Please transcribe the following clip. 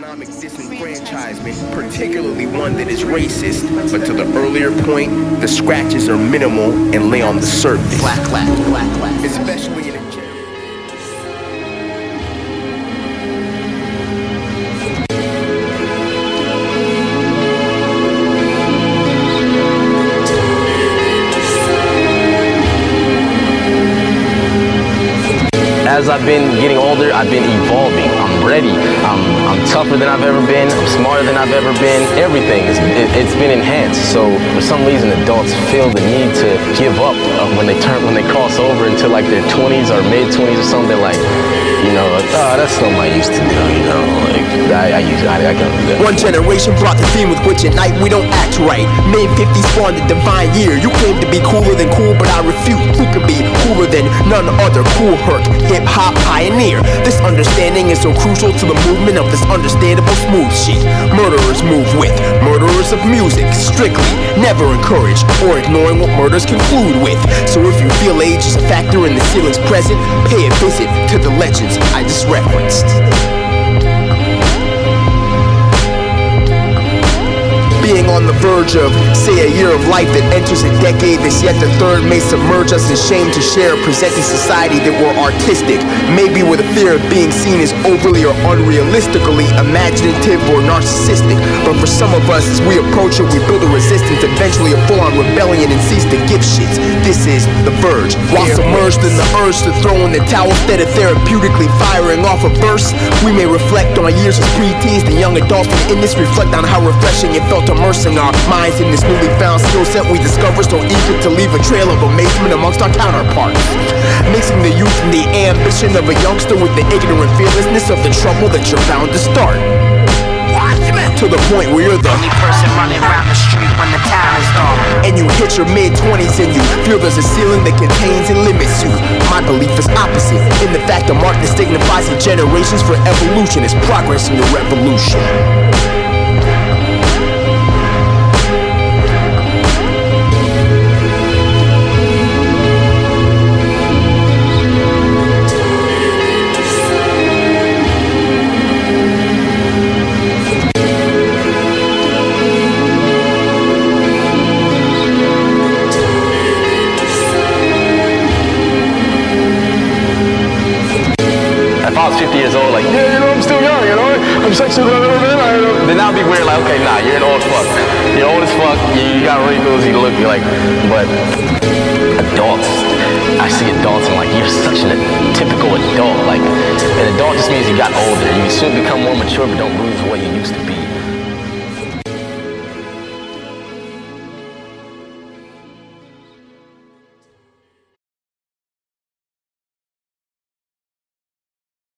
economic disenfranchisement, particularly one that is racist, but to the earlier point, the scratches are minimal and lay on the surface. Especially in a As I've been getting older, I've been evolving. I'm ready. I'm tougher than I've ever been. I'm smarter than I've ever been. Everything it's been enhanced. So for some reason, adults feel the need to give up when they cross over into like their 20s or mid 20s or something. Like, you know, that's something I used to do. You know, like I can't do that. One generation brought the theme with which at night we don't act right. Mid-50s spawned the divine year. You claim to be cooler than cool, but I refute. Who could be cooler than none other? Cool Herc, hip-hop pioneer. This understanding is so crucial to the movement of this understandable smooth shit. Murderers move with murderers of music, strictly never encourage or ignoring what murders conclude with. So if you feel age is a factor in the ceiling's present, pay a visit to the legends I just referenced. Being on the verge of, say, a year of life that enters a decade that's yet the third may submerge us in shame to share, presenting society that we're artistic, maybe with a fear of being seen as overly or unrealistically imaginative or narcissistic. But for some of us, as we approach it, we build a resistance, eventually a full-on rebellion and cease to give shits. This is The Verge. While submerged in the urge to throw in the towel instead of therapeutically firing off a verse, we may reflect on years as preteens and young adults in this, reflect on how refreshing it felt to immersing our minds in this newly found skill set we discover, so eager to leave a trail of amazement amongst our counterparts. Mixing the youth and the ambition of a youngster with the ignorant fearlessness of the trouble that you're bound to start. To the point where you're the only person running around the street when the town is dark. And you hit your mid-20s and you feel there's a ceiling that contains and limits you. My belief is opposite, in the fact the mark that signifies the generations for evolution is progress in the revolution. If I was 50 years old, like, yeah, you know, I'm still young, you know, I'm sexier than I've ever been, then I'd be weird, like, okay, nah, you're an old fuck. You're old as fuck, you got wrinkles, you look like, but adults, I see adults and like, you're such a typical adult. Like, an adult just means you got older. You should become more mature, but don't lose what you used to be.